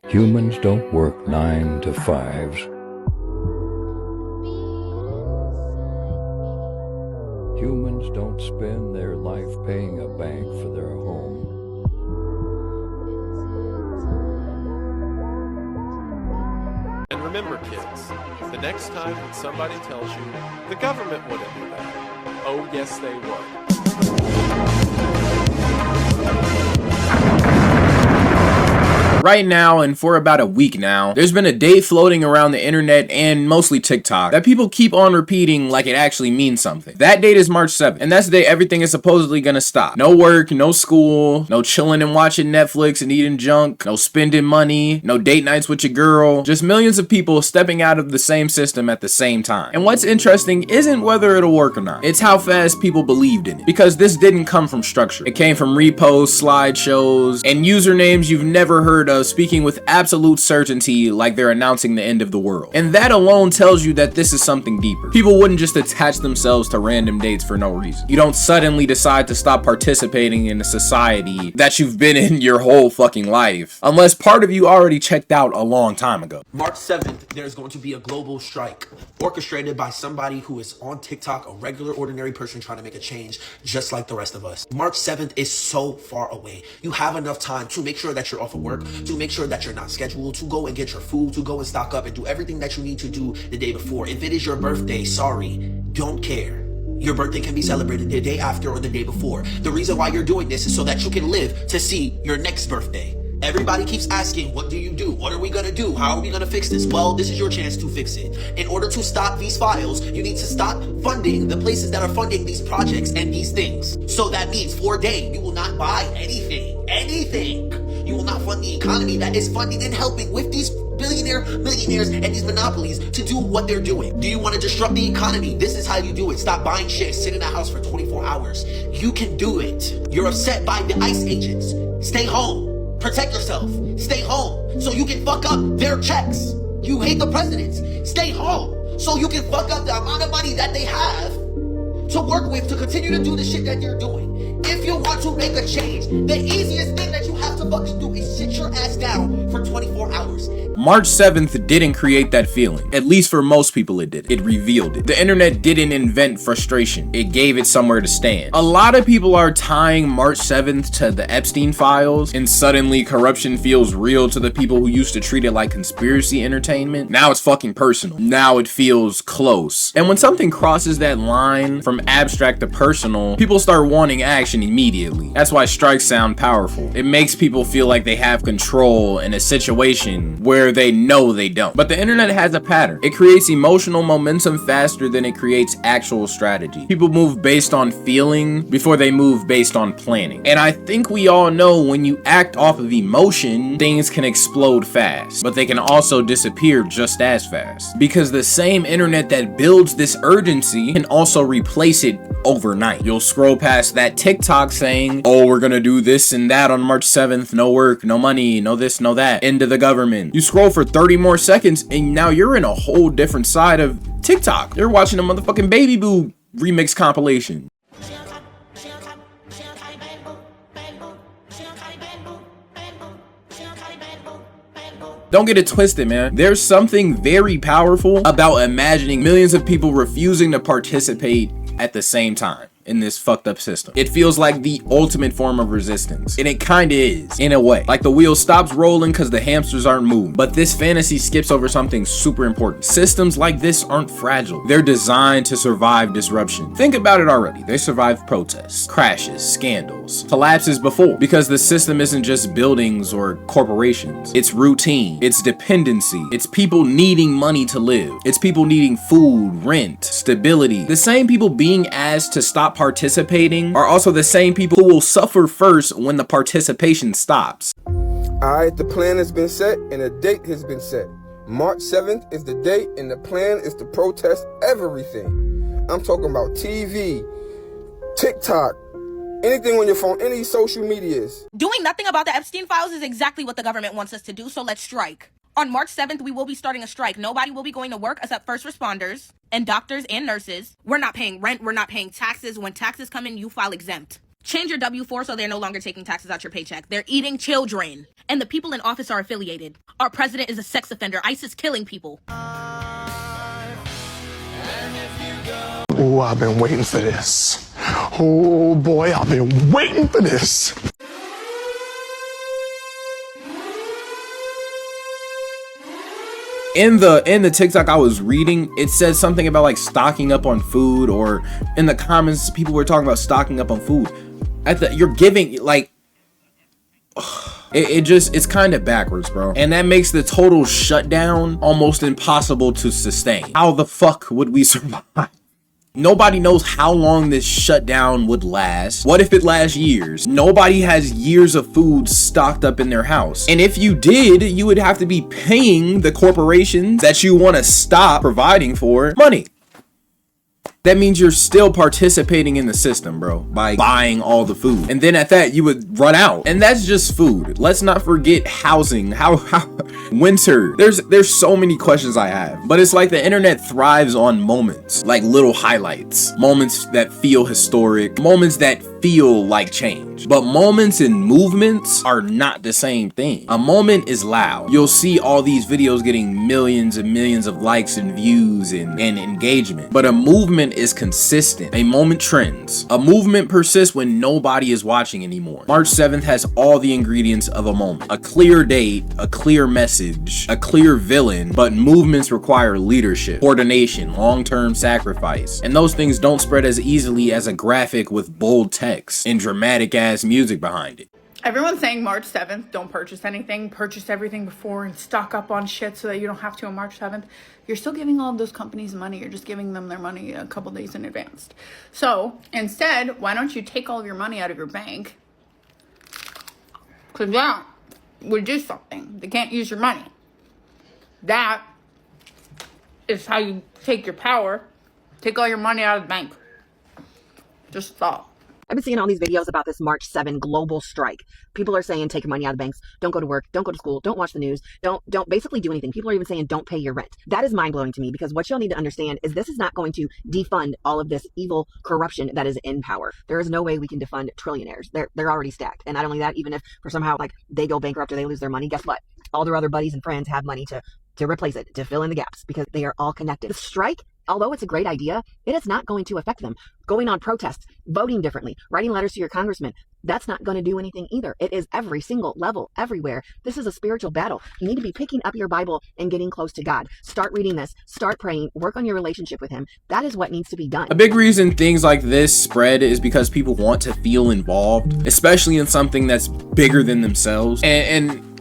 Humans don't work 9 to 5s. Humans don't spend their life paying a bank for their home. And remember, kids, the next time that somebody tells you the government wouldn't do that, oh yes they would. Right now, and for about a week now, there's been a date floating around the internet and mostly TikTok that people keep on repeating like it actually means something. That date is March 7th, and that's the day everything is supposedly gonna stop. No work, no school, no chilling and watching Netflix and eating junk, no spending money, no date nights with your girl, just millions of people stepping out of the same system at the same time. And what's interesting isn't whether it'll work or not, it's how fast people believed in it. Because this didn't come from structure. It came from reposts, slideshows, and usernames you've never heard of speaking with absolute certainty like they're announcing the end of the world. And that alone tells you that this is something deeper. People wouldn't just attach themselves to random dates for no reason. You don't suddenly decide to stop participating in a society that you've been in your whole fucking life, unless part of you already checked out a long time ago. March 7th, there's going to be a global strike orchestrated by somebody who is on TikTok, a regular, ordinary person trying to make a change just like the rest of us. March 7th is so far away. You have enough time to make sure that you're off of work, to make sure that you're not scheduled, to go and get your food, to go and stock up and do everything that you need to do the day before. If it is your birthday, sorry, don't care. Your birthday can be celebrated the day after or the day before. The reason why you're doing this is so that you can live to see your next birthday. Everybody keeps asking, what do you do? What are we gonna do? How are we gonna fix this? Well, this is your chance to fix it. In order to stop these files, you need to stop funding the places that are funding these projects and these things. So that means for a day, you will not buy anything. You will not fund the economy that is funding and helping with these millionaires, and these monopolies to do what they're doing. Do you want to disrupt the economy? This is how you do it. Stop buying shit, sit in the house for 24 hours. You can do it. You're upset by the ICE agents. Stay home. Protect yourself. Stay home so you can fuck up their checks. You hate the presidents. Stay home so you can fuck up the amount of money that they have to work with to continue to do the shit that you're doing. If you want to make a change, the easiest thing that you have to fucking do is sit your ass down for 24 hours. March 7th didn't create that feeling. At least for most people it did. It revealed it. The internet didn't invent frustration. It gave it somewhere to stand. A lot of people are tying March 7th to the Epstein files, and suddenly corruption feels real to the people who used to treat it like conspiracy entertainment. Now it's fucking personal. Now it feels close. And when something crosses that line from abstract to personal, people start wanting action immediately. That's why strikes sound powerful. It makes people feel like they have control in a situation where they know they don't. But the internet has a pattern. It creates emotional momentum faster than it creates actual strategy. People move based on feeling before they move based on planning. And I think we all know when you act off of emotion, things can explode fast, but they can also disappear just as fast. Because the same internet that builds this urgency can also replace it overnight. You'll scroll past that TikTok saying, oh, we're gonna do this and that on March 7th, no work, no money, no this, no that, end of the government. You scroll for 30 more seconds and now you're in a whole different side of TikTok. You're watching a motherfucking Baby Boo remix compilation. Don't get it twisted, man. There's something very powerful about imagining millions of people refusing to participate at the same time in this fucked up system. It feels like the ultimate form of resistance, and it kinda is, in a way. Like the wheel stops rolling because the hamsters aren't moving. But this fantasy skips over something super important. Systems like this aren't fragile. They're designed to survive disruption. Think about it already. They survived protests, crashes, scandals, collapses before, because the system isn't just buildings or corporations. It's routine, it's dependency, it's people needing money to live, it's people needing food, rent, stability. The same people being asked to stop participating are also the same people who will suffer first when the participation stops. Alright, the plan has been set and a date has been set. March 7th is the date and the plan is to protest everything. I'm talking about TV, TikTok, anything on your phone, any social medias. Doing nothing about the Epstein files is exactly what the government wants us to do, so let's strike. On March 7th, we will be starting a strike. Nobody will be going to work except first responders and doctors and nurses. We're not paying rent. We're not paying taxes. When taxes come in, you file exempt. Change your W-4 so they're no longer taking taxes out your paycheck. They're eating children. And the people in office are affiliated. Our president is a sex offender. ICE is killing people. Oh, I've been waiting for this. Oh boy, I've been waiting for this. In the TikTok I was reading, it said something about like stocking up on food, or in the comments people were talking about stocking up on food. You're giving like it's kind of backwards, bro. And that makes the total shutdown almost impossible to sustain. How the fuck would we survive? Nobody knows how long this shutdown would last. What if it lasts years? Nobody has years of food stocked up in their house. And if you did, you would have to be paying the corporations that you want to stop providing for money. That means you're still participating in the system, bro, by buying all the food. And then at that, you would run out. And that's just food. Let's not forget housing. How winter. There's so many questions I have. But it's like the internet thrives on moments, like little highlights, moments that feel historic, moments that feel like change. But moments and movements are not the same thing. A moment is loud. You'll see all these videos getting millions and millions of likes and views and engagement. But a movement is consistent. A moment trends. A movement persists when nobody is watching anymore. March 7th has all the ingredients of a moment. A clear date, a clear message, a clear villain, but movements require leadership, coordination, long-term sacrifice. And those things don't spread as easily as a graphic with bold text and dramatic ass music behind it. Everyone's saying March 7th, don't purchase anything, purchase everything before and stock up on shit so that you don't have to on March 7th. You're still giving all of those companies money. You're just giving them their money a couple days in advance. So instead, why don't you take all of your money out of your bank? Because that would do something. They can't use your money. That is how you take your power. Take all your money out of the bank. Just stop. I've been seeing all these videos about this March 7 global strike. People are saying take your money out of banks, don't go to work, don't go to school, don't watch the news, don't basically do anything. People are even saying don't pay your rent. That is mind-blowing to me, because what you'll need to understand is this is not going to defund all of this evil corruption that is in power. There is no way we can defund trillionaires. They're already stacked. And not only that, even if for somehow like they go bankrupt or they lose their money, guess what? All their other buddies and friends have money to replace it, to fill in the gaps, because they are all connected. The strike, although it's a great idea, it is not going to affect them. Going on protests, voting differently, writing letters to your congressman, that's not going to do anything either. It is every single level, everywhere. This is a spiritual battle. You need to be picking up your Bible and getting close to God. Start reading this, start praying, work on your relationship with him. That is what needs to be done. A big reason things like this spread is because people want to feel involved, especially in something that's bigger than themselves.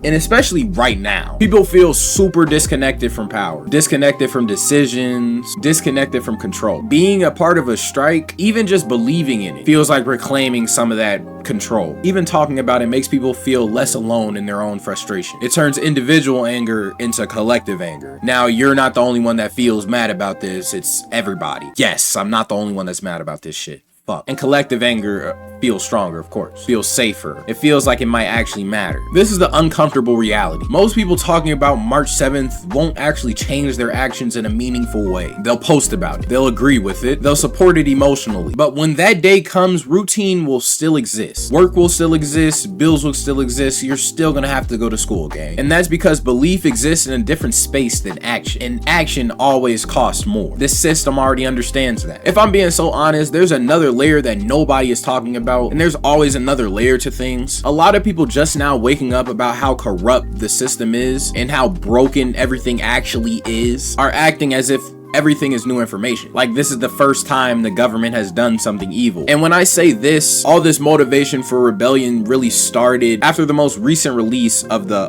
And especially right now, people feel super disconnected from power, disconnected from decisions, disconnected from control. Being a part of a strike, even just believing in it, feels like reclaiming some of that control. Even talking about it makes people feel less alone in their own frustration. It turns individual anger into collective anger. Now, you're not the only one that feels mad about this, it's everybody. Yes, I'm not the only one that's mad about this shit. Fuck. And collective anger feels stronger, of course. Feels safer. It feels like it might actually matter. This is the uncomfortable reality. Most people talking about March 7th won't actually change their actions in a meaningful way. They'll post about it. They'll agree with it. They'll support it emotionally. But when that day comes, routine will still exist. Work will still exist. Bills will still exist. You're still gonna have to go to school, gang. And that's because belief exists in a different space than action. And action always costs more. This system already understands that. If I'm being so honest, there's another layer that nobody is talking about, and there's always another layer to things. A lot of people just now waking up about how corrupt the system is and how broken everything actually is are acting as if everything is new information. Like this is the first time the government has done something evil. And when I say this, all this motivation for rebellion really started after the most recent release of the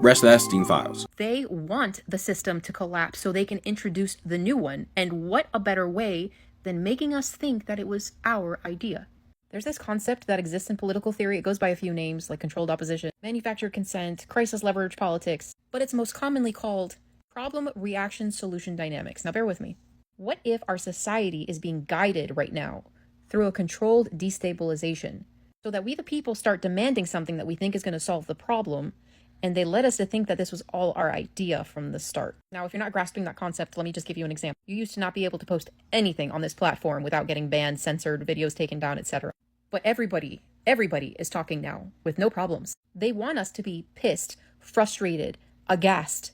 rest of the Epstein files. They want the system to collapse so they can introduce the new one. And what a better way than making us think that it was our idea. There's this concept that exists in political theory. It goes by a few names like controlled opposition, manufactured consent, crisis leverage politics, but it's most commonly called problem reaction solution dynamics. Now bear with me. What if our society is being guided right now through a controlled destabilization so that we the people start demanding something that we think is going to solve the problem, and they led us to think that this was all our idea from the start. Now, if you're not grasping that concept, let me just give you an example. You used to not be able to post anything on this platform without getting banned, censored, videos taken down, etc. But everybody is talking now with no problems. They want us to be pissed, frustrated, aghast,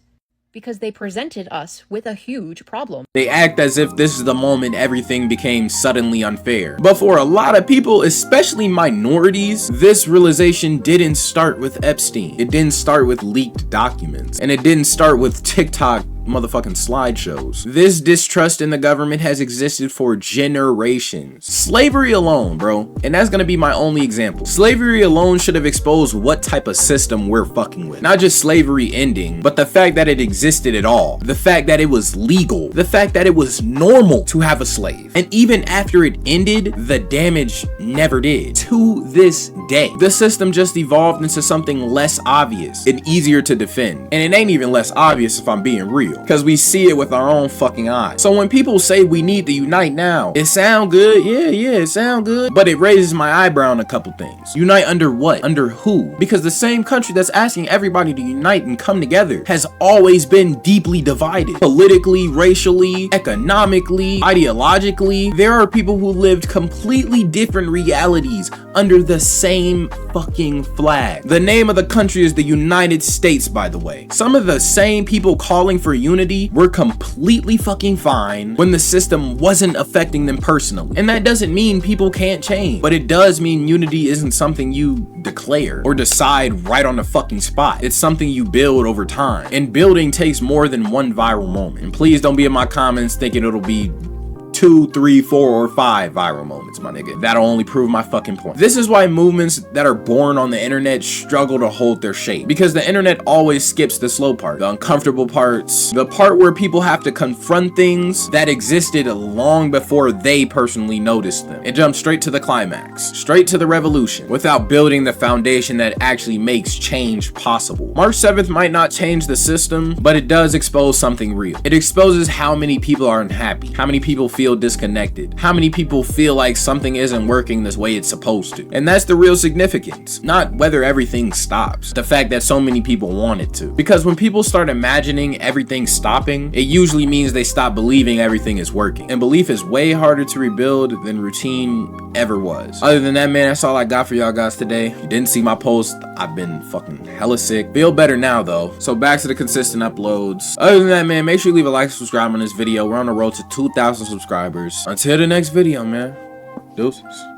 because they presented us with a huge problem. They act as if this is the moment everything became suddenly unfair. But for a lot of people, especially minorities, this realization didn't start with Epstein. It didn't start with leaked documents. And it didn't start with TikTok motherfucking slideshows. This distrust in the government has existed for generations. Slavery alone, bro, and that's gonna be my only example. Slavery alone should have exposed what type of system we're fucking with. Not just slavery ending, but the fact that it existed at all. The fact that it was legal. The fact that it was normal to have a slave. And even after it ended, the damage never did. To this day, the system just evolved into something less obvious and easier to defend. And it ain't even less obvious if I'm being real, because we see it with our own fucking eyes. So when people say we need to unite now, it sound good, yeah, it sound good, but it raises my eyebrow on a couple things. Unite under what? Under who? Because the same country that's asking everybody to unite and come together has always been deeply divided. Politically, racially, economically, ideologically. There are people who lived completely different realities under the same fucking flag. The name of the country is the United States, by the way. Some of the same people calling for unity were completely fucking fine when the system wasn't affecting them personally. And that doesn't mean people can't change, but it does mean unity isn't something you declare or decide right on the fucking spot. It's something you build over time, and building takes more than one viral moment. And please don't be in my comments thinking it'll be 2, 3, 4, or 5 viral moments, my nigga. That'll only prove my fucking point. This is why movements that are born on the internet struggle to hold their shape, because the internet always skips the slow part, the uncomfortable parts, the part where people have to confront things that existed long before they personally noticed them. It jumps straight to the climax, straight to the revolution, without building the foundation that actually makes change possible. March 7th might not change the system, but it does expose something real. It exposes how many people are unhappy, how many people feel disconnected, how many people feel like something isn't working this way it's supposed to. And that's the real significance, not whether everything stops, the fact that so many people want it to. Because when people start imagining everything stopping, it usually means they stop believing everything is working. And belief is way harder to rebuild than routine ever was. Other than that, man, that's all I got for y'all guys today. If you didn't see my post, I've been fucking hella sick. Feel better now though. So back to the consistent uploads. Other than that, man, make sure you leave a like and subscribe on this video. We're on the road to 2,000 subscribers. Until the next video, man. Deuces.